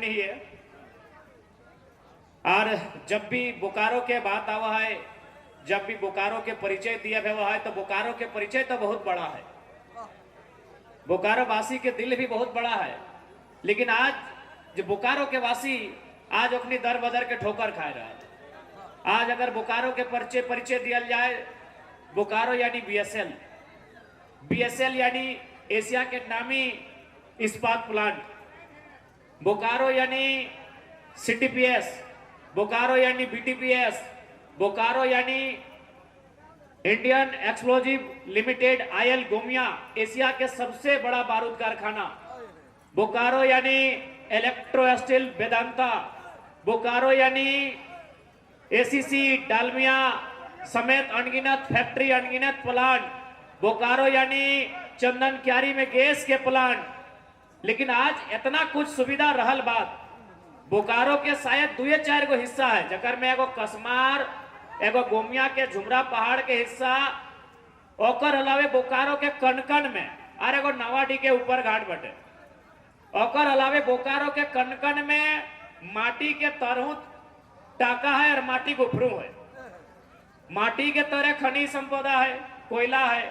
नहीं है। और जब भी बोकारो के बात आवा है, जब भी बोकारो के परिचय दिया हुआ है, तो बोकारो के परिचय तो बहुत बड़ा है, बोकारो वासी के दिल भी बहुत बड़ा है। लेकिन आज जो बोकारो के वासी आज अपनी दर बदर के ठोकर खा रहा है। आज अगर बोकारो के परिचय दिया जाए, बोकारो यानी बीएसएल, बीएसएल यानी एशिया के नामी इस्पात प्लांट, बोकारो यानी सीटीपीएस, बोकारो यानी बीटीपीएस, बोकारो यानी Indian explosive limited oil Gomia, Asia के सबसे बड़ा बारूद कारखाना, बोकारो यानी इलेक्ट्रो स्टील वेदांता, बोकारो यानी एसीसी डालमिया समेत अनगिनत फैक्ट्री, अनगिनत प्लांट, बोकारो यानी चंदन क्यारी में गैस के प्लांट। लेकिन आज इतना कुछ सुविधा रहल बात, बोकारो के शायद 2-4 गो हिस्सा है, जकर में एगो कसमार, एगो गोमिया के झुमरा पहाड़ के हिस्सा, ओकर अलावे बोकारो के कनकन में और एगो नवाडी के ऊपर घाट बटे, ओकर अलावे बोकारो के कनकन में माटी के तरह टाका है और माटी गुफरू है, माटी के तरह खनिज संपदा है, कोयला है,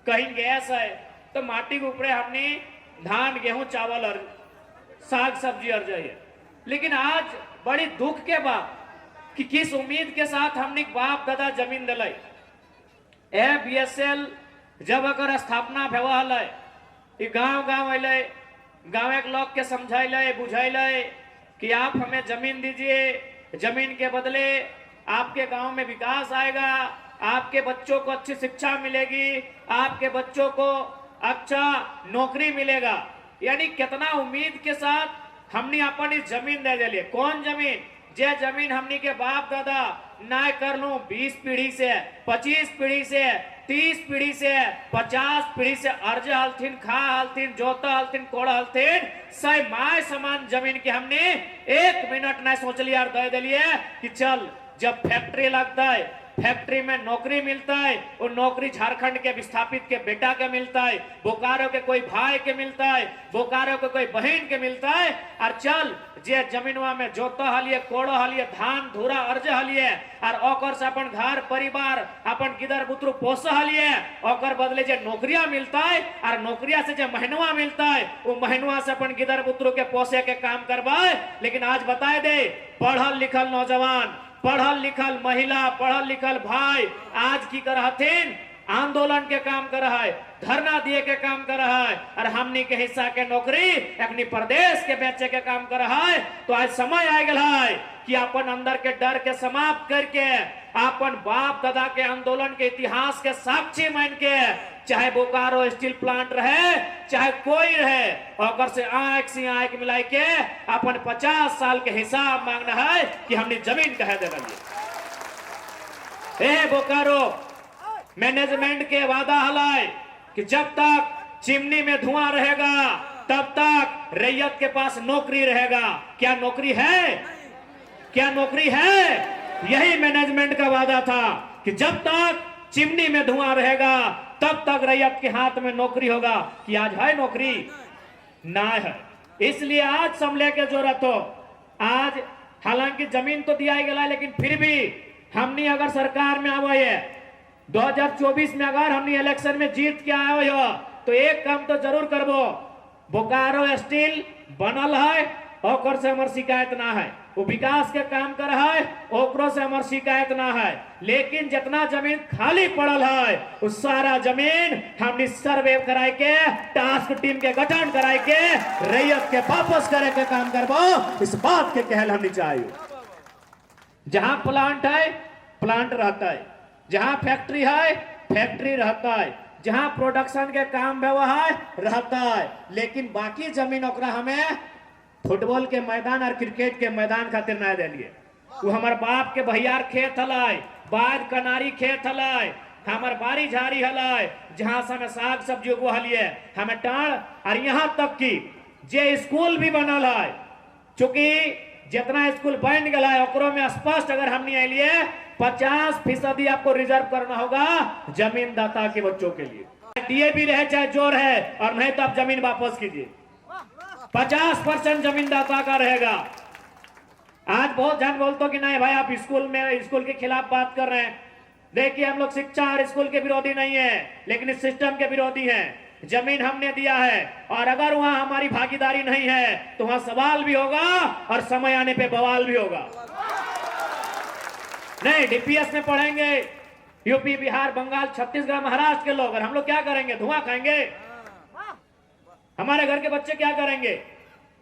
कहीं गैस है, तो माटी के ऊपर हमने धान गेहूं चावल और साग सब्जी और जाइए। लेकिन आज बड़ी दुख के बाद कि किस उम्मीद के साथ हमने बाप दादा जमीन दिलाई, बीएसएल जब अगर स्थापना भेवाल गांव गांव अल, गाँव के लोग के समझाइल बुझाइल कि आप हमें जमीन दीजिए, जमीन के बदले आपके गांव में विकास आएगा, आपके बच्चों को अच्छी शिक्षा मिलेगी, आपके बच्चों को अच्छा नौकरी मिलेगा। यानी कितना उम्मीद के साथ हमने अपनी जमीन दे दिली। कौन जमीन? जे जमीन हमनी के बाप दादा ना कर लू 20 पीढ़ी से, 25 पीढ़ी से, 30 पीढ़ी से, 50 पीढ़ी से अर्ज हलथिन, खा हलथिन, जोता हलथिन, कोड़ हलथिन, सही माय समान जमीन के हमने 1 मिनट ना सोच लिया और दे दिलिए कि चल जब फैक्ट्री लगता है, फैक्ट्री में नौकरी मिलता है, वो नौकरी झारखंड के विस्थापित के बेटा के मिलता है, बोकारो के कोई भाई के मिलता है, बोकारो के कोई बहन के मिलता है, और चल जे जमीनवा में जोतो हलिए, कोड़ो हलिए, धान धूरा अर्ज हलिए, और ओकर से अपन घर परिवार अपन किधर बुतरू पोस हलिए, ओकर बदले जे नौकरिया मिलता है, और नौकरिया से जे महीनवा मिलता है, वो महीनवा से अपन किधर बुतरू के पोसे के काम करवाए। लेकिन आज बताए दे, पढ़ल लिखल नौजवान, पढ़ल लिखल महिला, पढ़ल लिखल भाई आज की करहथिन आंदोलन के काम कर रहा है, धरना दिए के काम कर रहा है, और हमनी के हिस्सा के नौकरी अपनी प्रदेश के बेचे के काम कर रहा है। तो आज समय आ गया है कि अपन अंदर के डर के समाप्त करके अपन बाप दादा के आंदोलन के इतिहास के साक्षी मान के, चाहे बोकारो स्टील प्लांट रहे, चाहे कोई रहे, और से आंख से आंख मिलाई के अपन 50 साल के हिसाब मांगना है कि हमने जमीन कह दे रही। बोकारो मैनेजमेंट के वादा हलाए कि जब तक चिमनी में धुआं रहेगा तब तक रैयत के पास नौकरी रहेगा। क्या नौकरी है? क्या नौकरी है? यही मैनेजमेंट का वादा था कि जब तक चिमनी में धुआं रहेगा तब तक रैयत के हाथ में नौकरी होगा। कि आज है नौकरी? ना है। इसलिए आज संभले के जरूरत हो। आज हालांकि जमीन तो दिया गया, लेकिन फिर भी हमने अगर सरकार में आवा है 2024 में, अगर हमने इलेक्शन में जीत के आए हो तो एक काम तो जरूर करबो। बोकारो स्टील बनल है, ओकर से हमार शिकायत ना है, वो विकास के काम कर रहा है, ओकरो से हमार शिकायत ना है। लेकिन जितना जमीन खाली पड़ल है उस सारा जमीन हमने सर्वे कराए के, टास्क टीम के गठन कराए के रैयत के वापस करे के काम करबो। इस बात के कहल हमने चाहिए। जहां प्लांट है प्लांट रहता है, जहां फैक्ट्री है फैक्ट्री रहता है, जहां प्रोडक्शन के काम व्यवहार रहता है, लेकिन बाकी जमीन ओकरा हमें फुटबॉल के मैदान और क्रिकेट के मैदान खातिर ना दिलिए। वो हमार बाप के भैयार खेत हलाय, बाद कनारी खेत हलाय, हमार बारी झाड़ी हलाय, जहां से हमें साग सब्जी उगो हलिए, हमें टाण, और यहाँ तक कि जे स्कूल भी बनल है, चूंकि जितना स्कूल बन गया है ओकरो में स्पष्ट अगर हमने आइलिए 50% आपको रिजर्व करना होगा जमीन दाता के बच्चों के लिए। डीएपी रहे चाहे जोर है, और नहीं तो आप जमीन वापस कीजिए। 50% जमीनदाता का रहेगा। आज बहुत जन बोलते हो कि नहीं भाई आप स्कूल के खिलाफ बात कर रहे हैं। देखिए हम लोग शिक्षा और स्कूल के विरोधी नहीं है, लेकिन इस सिस्टम के विरोधी हैं। जमीन हमने दिया है और अगर वहां हमारी भागीदारी नहीं है तो वहां सवाल भी होगा और समय आने पे बवाल भी होगा। नहीं, डीपीएस में पढ़ेंगे यूपी, बिहार, बंगाल, छत्तीसगढ़, महाराष्ट्र के लोग, और हम लोग क्या करेंगे? धुआं खाएंगे। हमारे घर के बच्चे क्या करेंगे?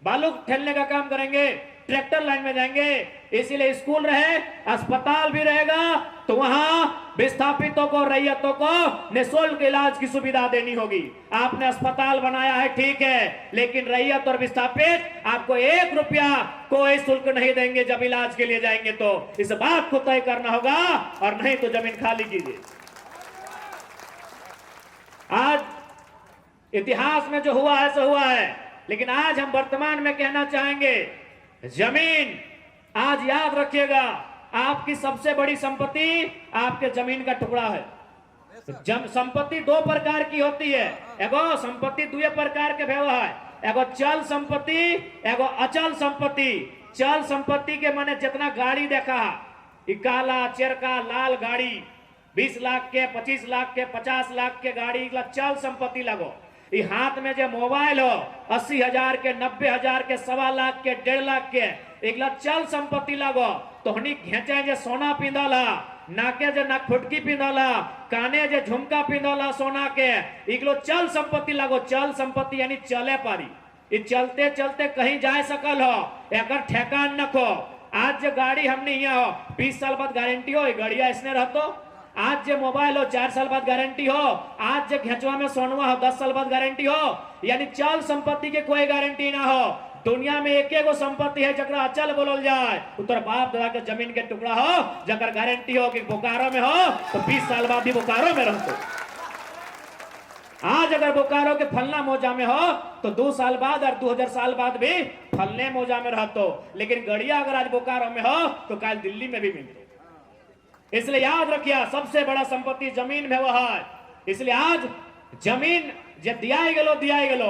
बालू ठेलने का काम करेंगे, ट्रैक्टर लाइन में जाएंगे। इसीलिए स्कूल रहे, अस्पताल भी रहेगा, तो वहां विस्थापितों को, रैयतों को निःशुल्क इलाज की सुविधा देनी होगी। आपने अस्पताल बनाया है ठीक है, लेकिन रैयत और विस्थापित आपको 1 रुपया कोई शुल्क नहीं देंगे जब इलाज के लिए जाएंगे। तो इस बात को तय करना होगा, और नहीं तो जमीन खाली कीजिए। आज इतिहास में जो हुआ है सो हुआ है, लेकिन आज हम वर्तमान में कहना चाहेंगे, जमीन आज याद रखिएगा, आपकी सबसे बड़ी संपत्ति आपके जमीन का टुकड़ा है। संपत्ति 2 प्रकार की होती है। एगो संपत्ति 2 प्रकार के भेव है, एगो चल संपत्ति, एगो अचल संपत्ति। चल संपत्ति के माने जितना गाड़ी देखा, काला, चरका, लाल गाड़ी, 20 लाख के, 25 लाख के, 50 लाख के गाड़ी चल संपत्ति लगो। हाथ में जो मोबाइल हो 80,000 के, 90,000 के, 1.25 लाख के, 1.5 लाख के, एक चल संपत्ति लगो। तो घेचे जे सोना पिंधला, नाके जे नाक फुटकी पिंधला, काने जे झुमका पिंधला सोना के, इगलो चल संपत्ति लगो। चल संपत्ति यानी चले पारी, ये चलते चलते कहीं जा सकल हो, एक ठेकान न खो। आज जो गाड़ी हमने यहाँ हो 20 साल बाद गारंटी हो, गाड़िया इसने रहतो। आज जो मोबाइल हो 4 साल बाद गारंटी हो, आज जो घेचवा में सोनवा हो 10 साल बाद गारंटी हो। यानी चल संपत्ति के कोई गारंटी ना हो। दुनिया में एक एगो संपत्ति है जकरा अचल बोलल जाए, उत्तर बाप दादा के जमीन के टुकड़ा हो, जकर गारंटी हो कि बोकारो में हो तो 20 साल बाद भी बोकारो में रहतो। आज अगर बोकारो के फलना मौजा में हो तो 2 साल बाद और 2000 साल बाद भी फलने मौजा में रहतो। लेकिन गड़िया अगर आज बोकारो में हो तो कल दिल्ली में भी मिलते। इसलिए याद रखिए, सबसे बड़ा संपत्ति जमीन में वह है। इसलिए आज जमीन जे दिया गेलो,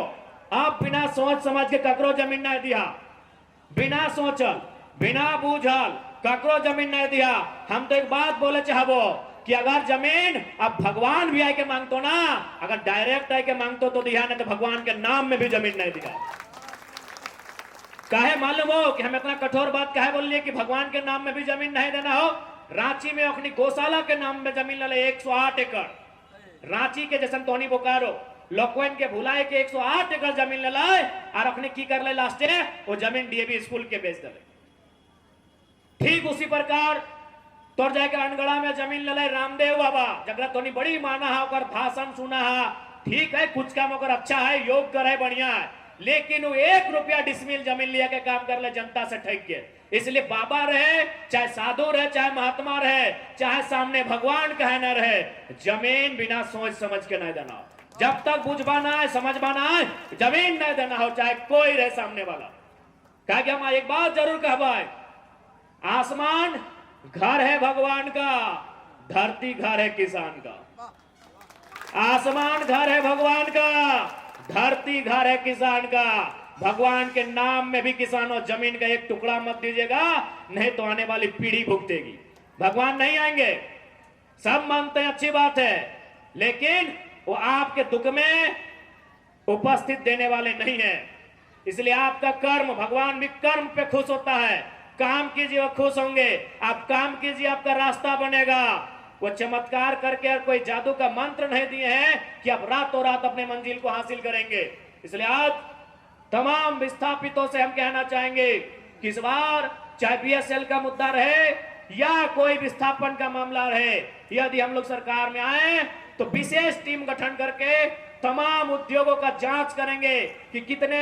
आप बिना सोच समझ के ककरो जमीन नहीं दिया, बिना सोचल, बिना बूझल ककरो जमीन नहीं दिया। हम तो एक बात बोले चाहबो कि अगर जमीन अब भगवान भी आके मांगतो ना, अगर डायरेक्ट आके मांगतो तो दिया, नहीं तो भगवान के नाम में भी जमीन नहीं दिया। काहे मालूम हो कि हम इतना कठोर बात काहे बोल लिए कि भगवान के नाम में भी जमीन नहीं देना हो? रांची में अपनी गौशाला के नाम में जमीन ले 108 एकड़, रांची के जैसन तोनी बोकारो लोकवेन के भुलाए के 108 एकड़ जमीन ले लाए, और अपने की कर ले लास्ट वो जमीन डीएवी स्कूल के बेच दे। ठीक उसी प्रकार तोर जाके अनगढ़ा में जमीन ले लाए रामदेव बाबा, जगरा तोनी बड़ी माना है, और भाषण सुना है, ठीक है, कुछ काम अगर अच्छा है, योग करे, बढ़िया है, लेकिन वो 1 रुपया डिसमिल जमीन लिया के काम कर ले जनता से ठग के। इसलिए बाबा रहे, चाहे साधु रहे, चाहे महात्मा रहे, चाहे सामने भगवान कहना रहे, जमीन बिना सोच समझ के नहीं देना। जब तक बुझबाना है, समझबाना है, जमीन नहीं देना हो, चाहे कोई रहे सामने वाला। क्या कि हम एक बात जरूर कहबा, आसमान घर है भगवान का, धरती घर है किसान का। आसमान घर है भगवान का, धरती घर है किसान का। भगवान के नाम में भी किसानों जमीन का एक टुकड़ा मत दीजिएगा, नहीं तो आने वाली पीढ़ी भुगतेगी। भगवान नहीं आएंगे, सब मानते हैं, अच्छी बात है, लेकिन वो आपके दुख में उपस्थित देने वाले नहीं है। इसलिए आपका कर्म, भगवान भी कर्म पे खुश होता है। काम कीजिए वो खुश होंगे, आप काम कीजिए आपका रास्ता बनेगा। वो चमत्कार करके और कोई जादू का मंत्र नहीं दिए हैं कि आप रातों रात अपने मंजिल को हासिल करेंगे। इसलिए आज तमाम विस्थापितों से हम कहना चाहेंगे कि इस बार चाहे बीएसएल का मुद्दा रहे या कोई विस्थापन का मामला रहे, यदि हम लोग सरकार में आए तो विशेष टीम गठन करके तमाम उद्योगों का जांच करेंगे कि कितने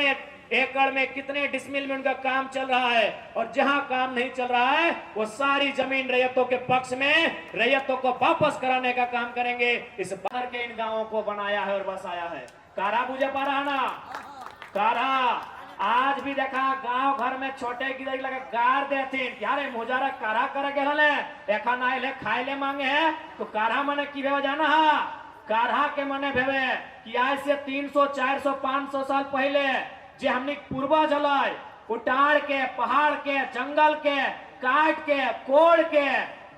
एकड़ में, कितने डिसमिल में उनका काम चल रहा है, और जहां काम नहीं चल रहा है वो सारी जमीन रैयतों के पक्ष में, रैयतों को वापस कराने का काम करेंगे। इस बार के इन गांवों को बनाया है और बसाया है। कारा बुझे पा रहा ना, कारा आज भी देखा गांव घर में छोटे गिरई लगा गार देते यारे मोजारा कारा करे गेले एखन आइले खाइले मांगे है, तो कारा मने की भेवे जाना हा, कारा के मने भेवे कि आज से 300 400 500 साल पहले जे हमने पूर्वज हलै उटाड़ के पहाड़ के जंगल के काट के कोड़ के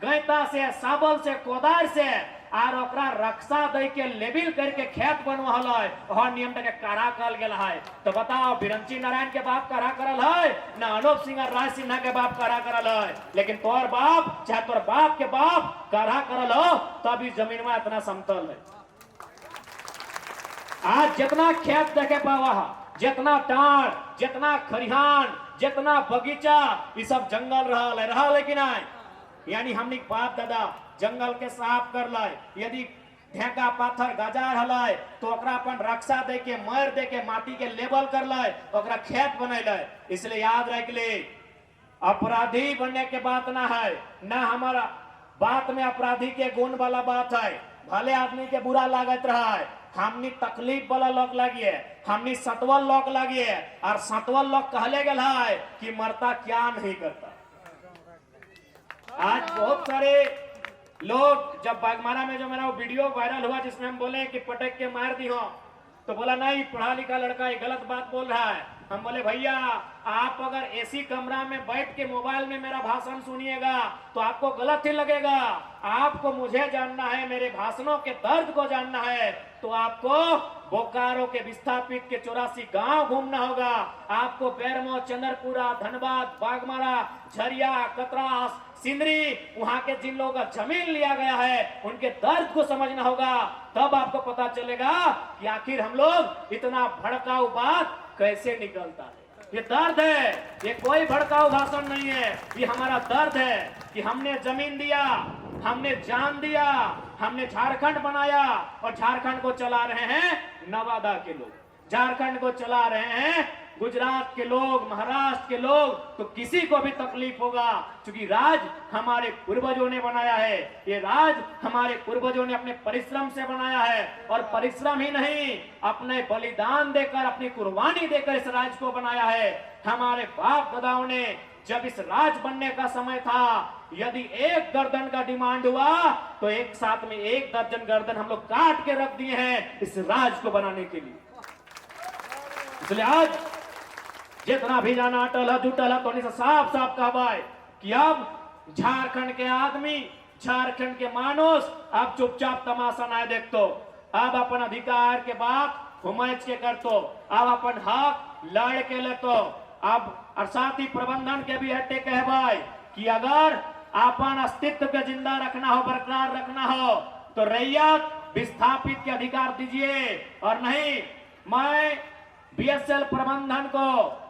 गैता से साबल से कोदार से आर ओकरा रक्षा दे के लेबिल करके खेत बनवा हलै और नियम के काढ़ा कहल गेल है। तो बताओ बिरंची नारायण के बाप काढ़ा करल है ना अनूप सिंह राय सिन्हा के बाप काढ़ा करल है, लेकिन तोर बाप चाहे तोर बाप के बाप काढ़ा करल हो तब इस जमीन में इतना समतल है। आज जितना खेत देखे पावा जितना टाड़ जितना खरिहान जितना बगीचा ये सब जंगल रहा है कि नहीं? यानी हमने बाप दादा जंगल के साफ कर लाए, यदि ढेका पाथर गजार हलाय तो ओकरा अपन रक्षा दे के मर दे के माटी के लेवल कर लाए ओकरा खेत बनैले। इसलिए याद रख ले अपराधी बनने के बात ना है, ना हमारा बात में अपराधी के गुण वाला बात है। भले आदमी के बुरा लागत रहा है, हमनी तकलीफ वाला लोग लगिए हमनी सतवल लोग लगिए और सतवल लोग कहले गल है कि मरता क्या नहीं करता। आज बहुत सारे लोग जब बागमारा में जो मेरा वीडियो वायरल हुआ जिसमें हम बोले कि पटक के मार दी हो तो बोला नहीं पढ़ा लिखा लड़का ये गलत बात बोल रहा है। हम बोले भैया आप अगर एसी कमरा में बैठ के मोबाइल में मेरा भाषण सुनिएगा तो आपको गलत ही लगेगा। आपको मुझे जानना है, मेरे भाषणों के दर्द को जानना है तो आपको बोकारो के विस्थापित के 84 गांव घूमना होगा। आपको बेरमो, चंद्रपुरा, धनबाद, बागमारा, झरिया, कतरास, सिंदरी वहां के जिन लोगों का जमीन लिया गया है उनके दर्द को समझना होगा। तब आपको पता चलेगा कि आखिर हम लोग इतना भड़काऊ बात कैसे निकलता है। ये दर्द है, ये कोई भड़काऊ भाषण नहीं है, ये हमारा दर्द है कि हमने जमीन दिया, हमने जान दिया, हमने झारखंड बनाया और झारखंड को चला रहे हैं नवादा के लोग, झारखंड को चला रहे हैं गुजरात के लोग, महाराष्ट्र के लोग। तो किसी को भी तकलीफ होगा क्योंकि राज हमारे पूर्वजों ने बनाया है, ये राज हमारे पूर्वजों ने अपने परिश्रम से बनाया है और परिश्रम ही नहीं अपने बलिदान देकर अपनी कुर्बानी देकर इस राज को बनाया है। हमारे बाप दादाओं ने जब इस राज बनने का समय था यदि एक गर्दन का डिमांड हुआ तो एक साथ में 1 दर्जन गर्दन हम लोग काट के रख दिए हैं इस राज को बनाने के लिए। इसलिए आज जितना भी जाना अटल है जुटल है तो साफ साफ कहा कि अब झारखंड के आदमी, झारखंड के मानुष अब चुपचाप तमाशा ना देख तो अब अपन अधिकार के बात हुमैच के कर तो अब अपन हक लड़ के ले तो अब और साथ ही प्रबंधन के भी हटे कहवाई कि अगर अपन अस्तित्व के जिंदा रखना हो, बरकरार रखना हो तो रैयत विस्थापित के अधिकार दीजिए। और नहीं, मैं बीएसएल प्रबंधन को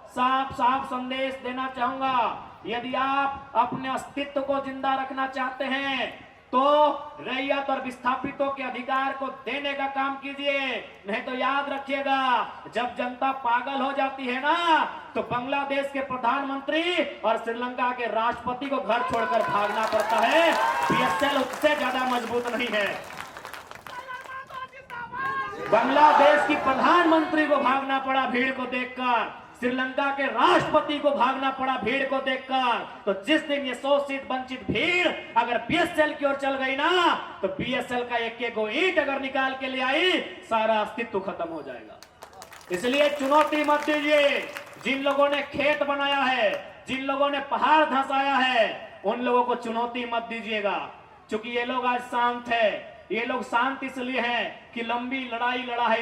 साफ साफ संदेश देना चाहूंगा, यदि आप अपने अस्तित्व को जिंदा रखना चाहते हैं तो रैयत और विस्थापितों के अधिकार को देने का काम कीजिए। नहीं तो याद रखिएगा जब जनता पागल हो जाती है ना तो बांग्लादेश के प्रधानमंत्री और श्रीलंका के राष्ट्रपति को घर छोड़कर भागना पड़ता है। बीएसएल उससे ज्यादा मजबूत नहीं है। बांग्लादेश की प्रधानमंत्री को भागना पड़ा भीड़ को देखकर, श्रीलंका के राष्ट्रपति को भागना पड़ा भीड़ को देखकर। तो जिस दिन ये शोषित वंचित भीड़ अगर बीएसएल की ओर चल गई ना तो बीएसएल का एक गो ईंट अगर निकाल के ले आई सारा अस्तित्व खत्म हो जाएगा। इसलिए चुनौती मत दीजिए। जिन लोगों ने खेत बनाया है, जिन लोगों ने पहाड़ धंसाया है, उन लोगों को चुनौती मत दीजिएगा क्योंकि ये लोग आज शांत है। ये लोग शांत इसलिए हैं कि लंबी लड़ाई लड़ा है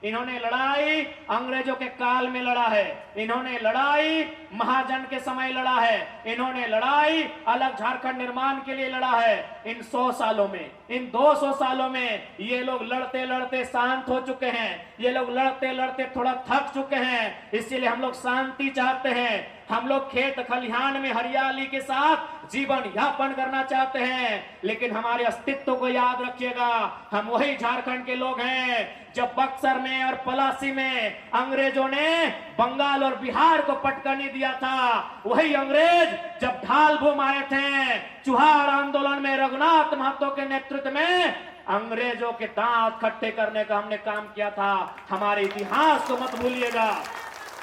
इन्होंने लड़ाई अंग्रेजों के काल में लड़ा है, इन्होंने लड़ाई महाजन के समय लड़ा है, इन्होंने लड़ाई अलग झारखंड निर्माण के लिए लड़ा है। इन 100 सालों में, इन 200 सालों में ये लोग लड़ते लड़ते शांत हो चुके हैं, ये लोग लड़ते लड़ते थोड़ा थक चुके हैं। इसीलिए हम लोग शांति चाहते हैं, हम लोग खेत खलिहान में हरियाली के साथ जीवन यापन करना चाहते हैं। लेकिन हमारे अस्तित्व को याद रखिएगा, हम वही झारखंड के लोग हैं जब बक्सर में और पलासी में अंग्रेजों ने बंगाल और बिहार को पटकनी दिया था। वही अंग्रेज जब ढाल भूम आए थे चुहार आंदोलन में रघुनाथ महतो के नेतृत्व में अंग्रेजों के दांत खट्टे करने का हमने काम किया था। हमारे इतिहास को मत भूलिएगा।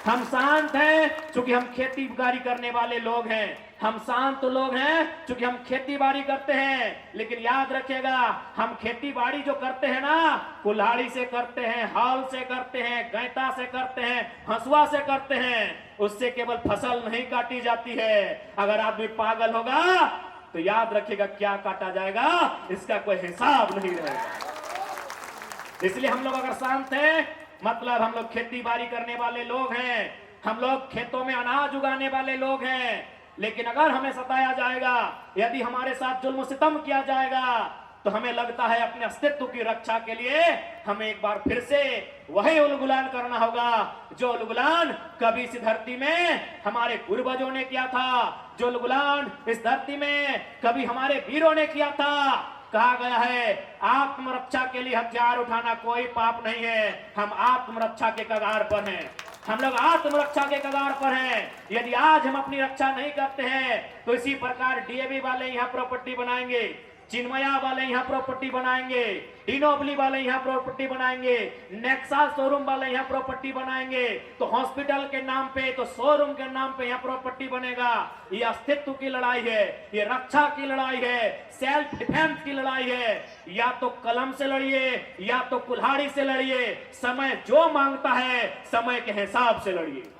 हम शांत हैं क्योंकि हम खेती बाड़ी करने वाले लोग हैं। हम शांत लोग हैं क्योंकि हम खेती बाड़ी करते हैं। लेकिन याद रखिएगा, हम खेती बाड़ी जो करते हैं ना, कुल्हाड़ी से करते हैं, हल से करते हैं, गैता से करते हैं, हंसुआ से करते हैं। उससे केवल फसल नहीं काटी जाती है। अगर आदमी पागल होगा तो याद रखिएगा क्या काटा जाएगा इसका कोई हिसाब नहीं रहेगा। इसलिए हम लोग अगर शांत हैं, मतलब हम लोग खेती बाड़ी करने वाले लोग हैं, हम लोग खेतों में अनाज उगाने वाले लोग हैं। लेकिन अगर हमें सताया जाएगा, यदि हमारे साथ जुल्म सितम किया जाएगा, तो हमें लगता है अपने अस्तित्व की रक्षा के लिए हमें एक बार फिर से वही उलगुलान करना होगा जो उलगुलान कभी इस धरती में हमारे पूर्वजों ने किया था, जो उलगुलान इस धरती में कभी हमारे वीरों ने किया था। कहा गया है आत्मरक्षा के लिए हथियार उठाना कोई पाप नहीं है। हम आत्मरक्षा के कगार पर हैं, हम लोग आत्मरक्षा के कगार पर हैं। यदि आज हम अपनी रक्षा नहीं करते हैं तो इसी प्रकार डीएवी वाले यहाँ प्रॉपर्टी बनाएंगे, चिन्मया वाले यहाँ प्रॉपर्टी बनाएंगे, डिनोबली वाले यहाँ प्रॉपर्टी बनाएंगे, नेक्सा शोरूम वाले यहाँ प्रॉपर्टी बनाएंगे, तो हॉस्पिटल के नाम पे, तो शोरूम के नाम पे यहाँ प्रॉपर्टी बनेगा। ये अस्तित्व की लड़ाई है, ये रक्षा की लड़ाई है, सेल्फ डिफेंस की लड़ाई है। या तो कलम से लड़िए या तो कुल्हाड़ी से लड़िए, समय जो मांगता है समय के हिसाब से लड़िए।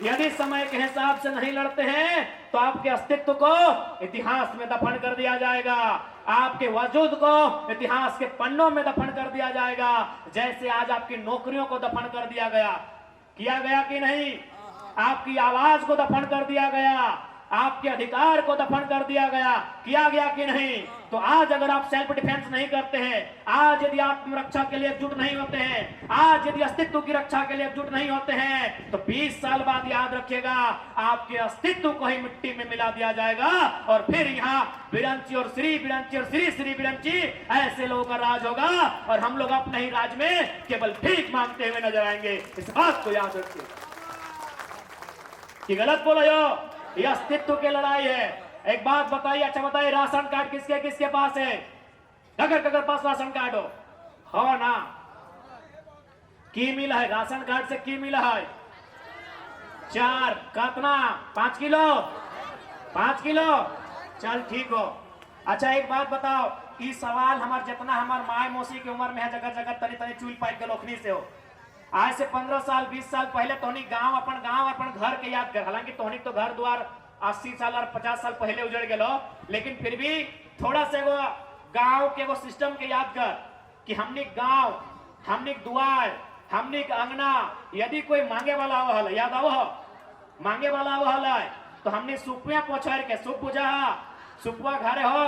यदि समय के हिसाब से नहीं लड़ते हैं तो आपके अस्तित्व को इतिहास में दफन कर दिया जाएगा, आपके वजूद को इतिहास के पन्नों में दफन कर दिया जाएगा। जैसे आज आपकी नौकरियों को दफन कर दिया गया, किया गया कि नहीं? आपकी आवाज को दफन कर दिया गया, आपके अधिकार को दफन कर दिया गया, किया गया कि नहीं? तो आज अगर आप सेल्फ डिफेंस नहीं करते हैं, आज यदि आत्मरक्षा के लिए एकजुट नहीं होते हैं, आज यदि अस्तित्व की रक्षा के लिए एकजुट नहीं होते हैं, तो 20 साल बाद याद रखिएगा आपके अस्तित्व को ही मिट्टी में मिला दिया जाएगा और फिर यहाँ बिरंची और श्री बिरंची और श्री श्री बिरंची ऐसे लोगों का राज होगा और हम लोग अपने ही राज में केवल भीख मांगते हुए नजर आएंगे। इस बात को याद रखिए कि गलत बोलो ये अस्तित्व की लड़ाई है। एक बात बताइए, अच्छा बताइए, राशन कार्ड किसके किसके पास है? अगर पास राशन कार्ड हो ना? की मिला है राशन कार्ड से? की मिला है 4 कितना 5 किलो 5 किलो चल ठीक हो। अच्छा एक बात बताओ, ये सवाल हमार जितना हमार माए मौसी की उम्र में है, जगह जगह तनी तनी चूल पाइप के लोखनी से हो। आज से 15 साल 20 साल पहले तोहनी गांव अपन घर के याद कर। हालांकि तोहनी तो घर द्वार 80 साल और 50 साल पहले उजड़ गए, लेकिन फिर भी थोड़ा से वो गांव के वो सिस्टम के याद कर कि हमने गांव, हमने दुआर, हमने अंगना, यदि कोई मांगे वाला हो, याद आओ मांगे वाला हो तो हमने सुपिया पोछर के सुप पूजा सुपुआ घरे हो,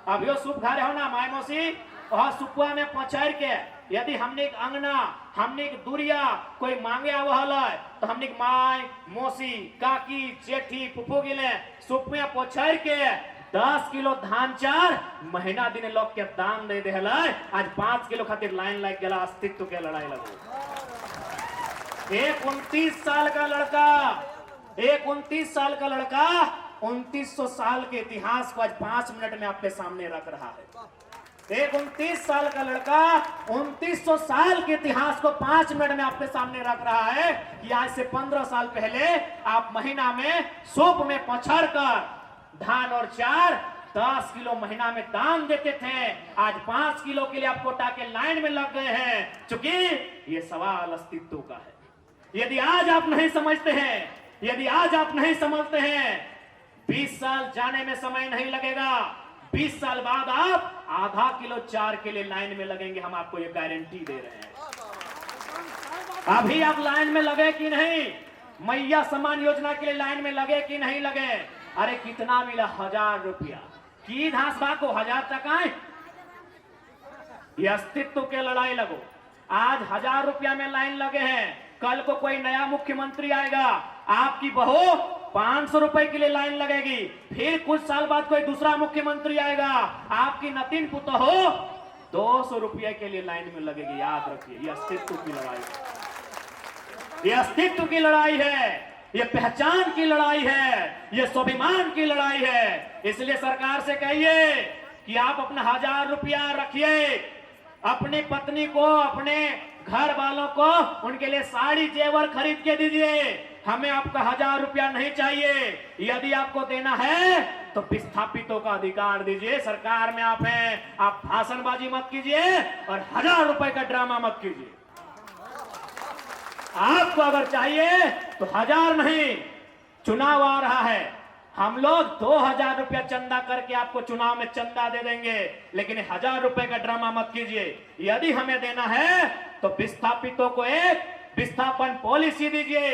अभियो सुप घरे हो ना माय मौसी, वहां सुपुआ में पोछर के यदि हमने एक अंगना, हमने एक दुरिया कोई मांगे आवल तो हमने माय मौसी काकी जेठी पुप्पू गिले सुपिया पोछर के 10 किलो धान चार महीना दिन लोग के दान दे दे। आज 5 किलो खातिर लाइन लग गया। अस्तित्व के लड़ाई लगी। एक 29 साल का लड़का, एक 29 साल का लड़का 2900 साल के इतिहास को आज 5 मिनट में आपके सामने रख रहा है। एक 29 साल का लड़का 2900 साल के इतिहास को 5 मिनट में आपके सामने रख रहा है कि आज से 15 साल पहले आप महीना में सूप में पछड़ कर धान और चार 10 किलो महीना में दान देते थे। आज 5 किलो के लिए आप कोटा के लाइन में लग गए हैं, क्योंकि ये सवाल अस्तित्व का है। यदि आज आप नहीं समझते हैं, यदि आज आप नहीं समझते हैं, 20 साल जाने में समय नहीं लगेगा। 20 साल बाद आप आधा किलो चार के लिए लाइन में लगेंगे, हम आपको ये गारंटी दे रहे हैं। अभी आप लाइन में लगे कि नहीं? मैया सम्मान योजना के लिए लाइन में लगे कि नहीं लगे? अरे कितना मिला? 1000 रुपया की घास बाको 1000 टका। ये अस्तित्व के लड़ाई लगो। आज 1000 रुपया में लाइन लगे हैं, कल को कोई नया मुख्यमंत्री आएगा, आपकी बहू 500 रुपए के लिए लाइन लगेगी। फिर कुछ साल बाद कोई दूसरा मुख्यमंत्री आएगा, आपकी नतीन पुतो हो 200 रुपये के लिए लाइन में लगेगी। याद रखिए, ये अस्तित्व की लड़ाई है, ये अस्तित्व की लड़ाई है, ये पहचान की लड़ाई है, ये स्वाभिमान की लड़ाई है। इसलिए सरकार से कहिए कि आप अपना 1000 रुपया रखिए, अपनी पत्नी को, अपने घर वालों को उनके लिए साड़ी जेवर खरीद के दीजिए। हमें आपका 1000 रुपया नहीं चाहिए। यदि आपको देना है तो विस्थापितों का अधिकार दीजिए। सरकार में आप हैं, आप भाषणबाजी मत कीजिए और 1000 रुपए का ड्रामा मत कीजिए। आपको अगर चाहिए तो 1000 नहीं, चुनाव आ रहा है, हम लोग 2000 रुपया चंदा करके आपको चुनाव में चंदा दे देंगे, लेकिन 1000 रुपए का ड्रामा मत कीजिए। यदि हमें देना है तो विस्थापितों को एक विस्थापन पॉलिसी दीजिए,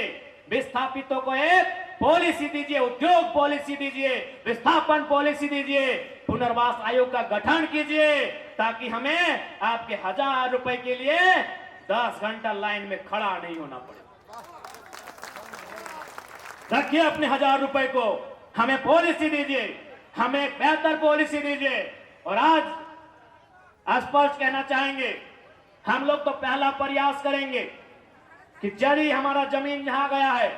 विस्थापितों को एक पॉलिसी दीजिए, उद्योग पॉलिसी दीजिए, विस्थापन पॉलिसी दीजिए, पुनर्वास आयोग का गठन कीजिए, ताकि हमें आपके 1000 रुपए के लिए 10 घंटा लाइन में खड़ा नहीं होना पड़े। रखिए अपने 1000 रुपए को, हमें पॉलिसी दीजिए, हमें एक बेहतर पॉलिसी दीजिए। और आज स्पष्ट कहना चाहेंगे, हम लोग तो पहला प्रयास करेंगे कि यदि हमारा जमीन जहां गया है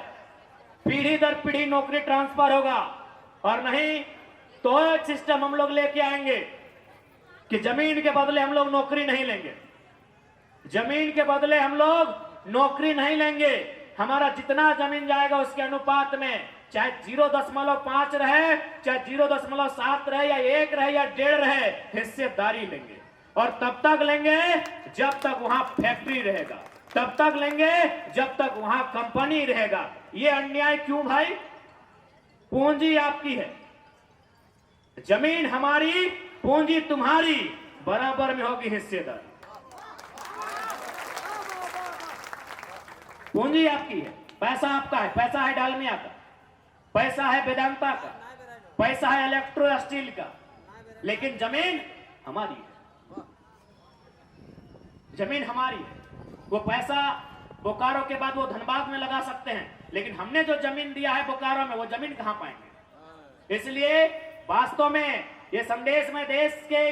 पीढ़ी दर पीढ़ी नौकरी ट्रांसफर होगा, और नहीं तो एक सिस्टम हम लोग लेके आएंगे कि जमीन के बदले हम लोग नौकरी नहीं लेंगे। जमीन के बदले हम लोग नौकरी नहीं लेंगे। हमारा जितना जमीन जाएगा उसके अनुपात में, चाहे 0.5 रहे, चाहे 0.7 रहे, या 1 रहे, या 1.5 रहे, हिस्सेदारी लेंगे। और तब तक लेंगे जब तक वहां फैक्ट्री रहेगा, तब तक लेंगे जब तक वहां कंपनी रहेगा। ये अन्याय क्यों भाई? पूंजी आपकी है, जमीन हमारी, पूंजी तुम्हारी, बराबर में होगी हिस्सेदारी। पूंजी आपकी है, पैसा आपका है, पैसा है डालमिया का, पैसा है वेदांता का, पैसा है इलेक्ट्रो स्टील का, लेकिन जमीन हमारी है। जमीन हमारी है। वो पैसा बोकारो के बाद वो धनबाद में लगा सकते हैं, लेकिन हमने जो जमीन दिया है बोकारो में, वो जमीन कहां पाएंगे? इसलिए वास्तव में ये संदेश मैं देश के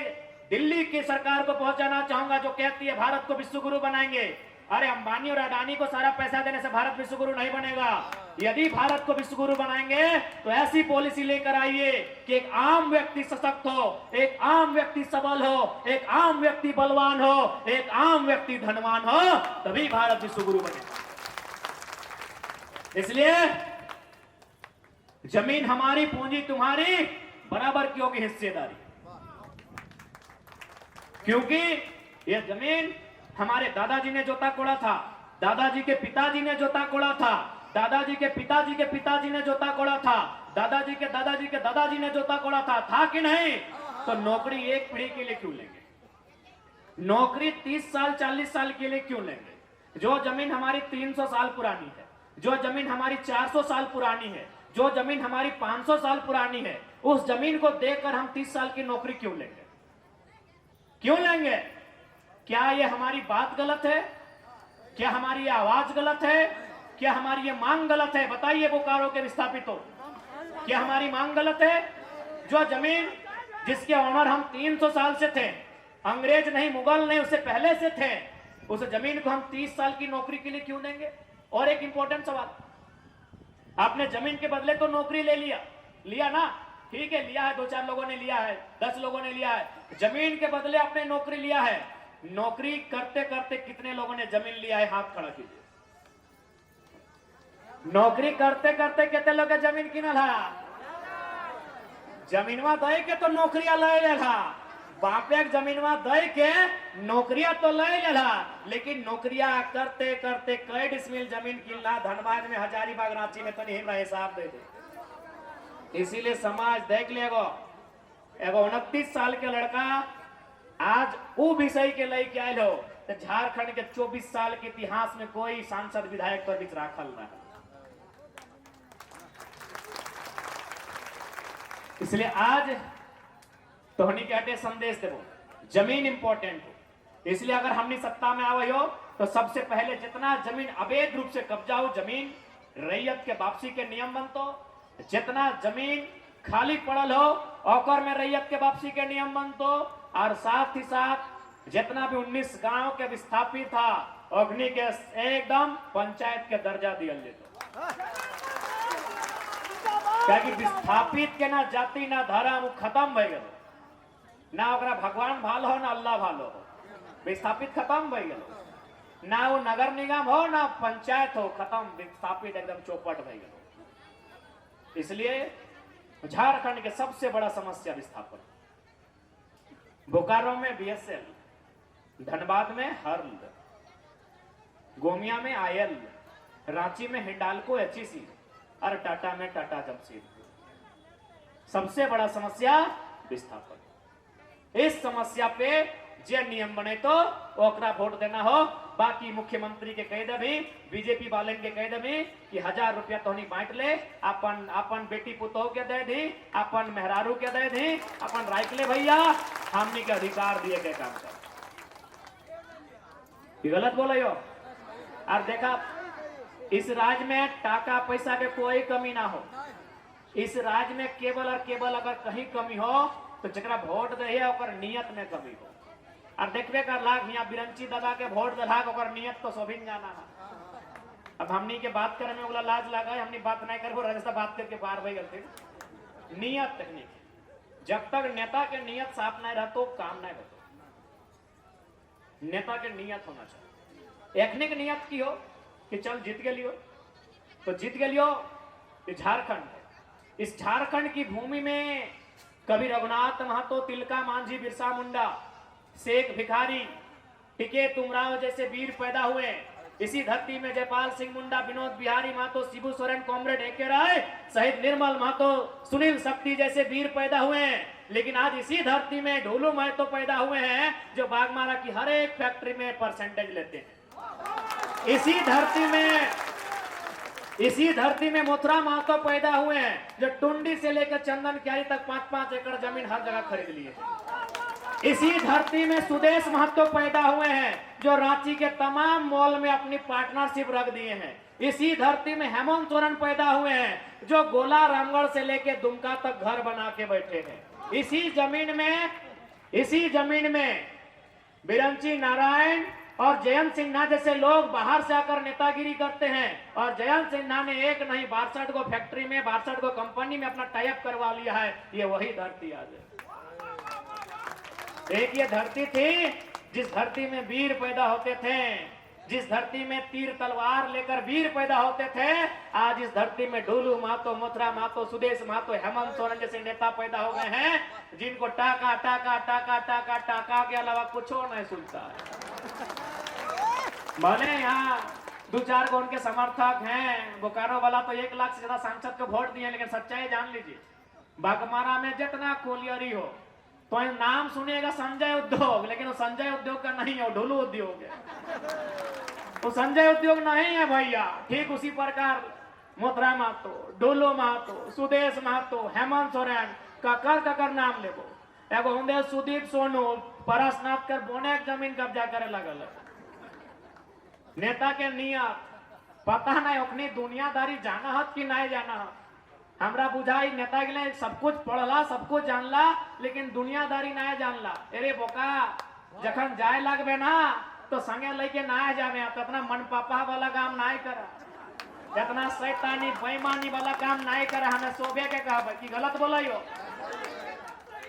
दिल्ली की सरकार को पहुंचाना चाहूंगा, जो कहती है भारत को विश्व गुरु बनाएंगे। अरे अंबानी और अडानी को सारा पैसा देने से भारत विश्व गुरु नहीं बनेगा। यदि भारत को विश्व गुरु बनाएंगे तो ऐसी पॉलिसी लेकर आइए कि एक आम व्यक्ति सशक्त हो, एक आम व्यक्ति सबल हो, एक आम व्यक्ति बलवान हो, एक आम व्यक्ति धनवान हो, तभी भारत विश्व गुरु बनेगा। इसलिए जमीन हमारी, पूंजी तुम्हारी, बराबर की होगी हिस्सेदारी। क्योंकि यह जमीन हमारे दादाजी ने जोता कोड़ा था, दादाजी के पिताजी ने जोता कोड़ा था, दादाजी के पिताजी के पिताजी ने जोता कोड़ा था, दादाजी के दादाजी के दादाजी ने जोता कोड़ा था कि नहीं? तो नौकरी एक पीढ़ी के लिए क्यों लेंगे? नौकरी 30 साल 40 साल के लिए क्यों लेंगे? जो जमीन हमारी 300 साल पुरानी है, जो जमीन हमारी 400 साल पुरानी है, जो जमीन हमारी 500 साल पुरानी है, उस जमीन को देकर हम 30 साल की नौकरी क्यों लेंगे? क्यों लेंगे? क्या ये हमारी बात गलत है? क्या हमारी आवाज गलत है? क्या हमारी ये मांग गलत है? बताइए बोकारो के विस्थापितों, क्या हमारी मांग गलत है? जो जमीन जिसके ऑनर हम 300 साल से थे, अंग्रेज नहीं, मुगल नहीं, उससे पहले से थे, उस जमीन को हम 30 साल की नौकरी के लिए क्यों देंगे? और एक इंपॉर्टेंट सवाल, आपने जमीन के बदले तो नौकरी ले लिया ना, ठीक है, लिया है, 2-4 लोगों ने लिया है, 10 लोगों ने लिया है, जमीन के बदले आपने नौकरी लिया है। नौकरी करते करते कितने लोगों ने जमीन लिया है? हाथ खड़ा कीजिए। नौकरी करते करते कितने लोग जमीन किनल है? जमीनवा दे के तो नौकरिया ले लेला, बापे जमीनवा दे के नौकरिया तो ले लेला, लेकिन नौकरिया करते करते कई डिसमिल जमीन किनला, धनबाद में, हजारीबाग, रांची में, तनी हमरा हिसाब दे दे। इसीलिए समाज देख लेगो, एगो 29 साल के लड़का आज वो विषय के लेके आयल हो, तो झारखंड के 24 साल के इतिहास में कोई सांसद विधायक पर बीच राखल ना। इसलिए आज तोहनी के हटे संदेश देवो, जमीन इंपॉर्टेंट हो। इसलिए अगर हमने सत्ता में आवे हो तो सबसे पहले जितना जमीन अवैध रूप से कब्जा हो, जमीन रैयत के वापसी के नियम बनतो, जितना जमीन खाली पड़ल हो औकर में रैयत के वापसी के नियम बनतो, और साथ ही साथ जितना भी 19 गांव के विस्थापित था, अग्नि के एकदम पंचायत के दर्जा दिया जेतो। क्योंकि विस्थापित के ना जाति ना धर्म खत्म भय गए, ना ओकरा भगवान भालो हो ना अल्लाह भालो हो, विस्थापित खत्म भय गए। ना वो नगर निगम हो ना पंचायत हो, खत्म, विस्थापित, एकदम चौपट भई गए। इसलिए झारखंड के सबसे बड़ा समस्या विस्थापन। बोकारो में बीएसएल, धनबाद में हर्ल, गोमिया में आयल, रांची में हिंडाल्को एचईसी और टाटा में टाटा जमशेदपुर। सबसे बड़ा समस्या विस्थापन। इस समस्या पे जे नियम बने तो ओकरा वोट देना हो। बाकी मुख्यमंत्री के कह दे भी, बीजेपी वाले के कह दे भी कि 1000 रुपया तो नहीं बांट ले, अपन अपन बेटी पुतोह के दे दी, अपन मेहरारू के दे दी, अपन राइक ले भैया, हमने के अधिकार दिए के काम कर। गलत बोले हो। और देखा, इस राज्य में टाका पैसा के कोई कमी ना हो। इस राज्य में केवल और केवल अगर कहीं कमी हो तो जरा वोट दे और नियत में कमी हो। और देखबे कर लाख यहाँ बिरंची दबा के वोट दलाक और नियत तो सोभिन जाना है। अब हमनी के बात करे में लाज लगा, हमनी बात नहीं करे, राजस्था बात करके बाहर भाई गलती। नियत तकनीक, जब तक नेता के नियत साफ नहीं रहते काम नहीं होता। नेता के नियत होना चाहिए। एखने के नियत की हो कि चल जीत के लियो तो जीत के लियो। झारखंड है, इस झारखंड की भूमि में कभी रघुनाथ महतो, तिलका मांझी, बिरसा मुंडा, शेख भिखारी, टिकैत उमराव जैसे वीर पैदा हुए। इसी धरती में जयपाल सिंह मुंडा, विनोद बिहारी महतो, शिबू सोरेन, कॉमरेड एके राय, शहीद निर्मल महतो, सुनील शक्ति जैसे वीर पैदा हुए। लेकिन आज इसी धरती में ढोलू महतो पैदा हुए हैं जो बागमारा की हर एक फैक्ट्री में परसेंटेज लेते हैं। इसी धरती में मोथरा महतो पैदा हुए हैं जो टुंडी से लेकर चंदन क्यारी तक 5-5 एकड़ जमीन हर जगह खरीद लिए। इसी धरती में सुदेश महतो पैदा हुए हैं जो रांची के तमाम मॉल में अपनी पार्टनरशिप रख दिए हैं। इसी धरती में हेमंत सोरेन पैदा हुए हैं जो गोला रामगढ़ से लेकर दुमका तक घर बना के बैठे हैं। इसी जमीन में बिरंची नारायण और जयंत सिन्हा जैसे लोग बाहर से आकर नेतागिरी करते हैं। और जयंत सिन्हा ने एक नहीं 62 को फैक्ट्री में, 62 को कंपनी में अपना टाइप करवा लिया है। ये वही धरती आज है। एक ये धरती थी जिस धरती में वीर पैदा होते थे, जिस धरती में तीर तलवार लेकर वीर पैदा होते थे। आज इस धरती में ढोलू महतो, मोथरा महतो, सुदेश महतो, हेमंत सोरेन जैसे नेता पैदा हो गए हैं जिनको टाका टाका टाका टाका टाका के अलावा कुछ और नहीं सुनता है। भले यहाँ 2-4 को उनके समर्थक हैं, बोकारो वाला तो 1 लाख से ज्यादा सांसद को वोट दिए, लेकिन सच्चाई जान लीजिए, बागमारा में जितना कोलियरी हो तो नाम सुनिएगा संजय उद्योग, लेकिन वो संजय उद्योग का नहीं है, वो ढोलू उद्योग है। वो संजय उद्योग नहीं है भैया। ठीक उसी प्रकार मोथरा महतो, ढोलू महतो, सुदेश महतो, हेमंत सोरेन, ककर नाम लेबो। एगो होंगे सुदीप सोनू, परसनाथ कर बोने जमीन कब्जा करे लगल है। नेता के नियत पता नहीं, ओखनी दुनियादारी जाना हत कि नहीं जाना हत। हमरा बुझाई नेता के लिए सब कुछ पढ़ला, सब कुछ जानला, लेकिन दुनियादारी नहीं जानला। अरे बोका, जखन जाए लगबे ना तो संगे लेके ना जावे, तो अपना मन पापा वाला काम नहीं करा, इतना शैतानी बेईमानी वाला काम नहीं करा। हमें सोबे के कहा कि गलत बोलियो।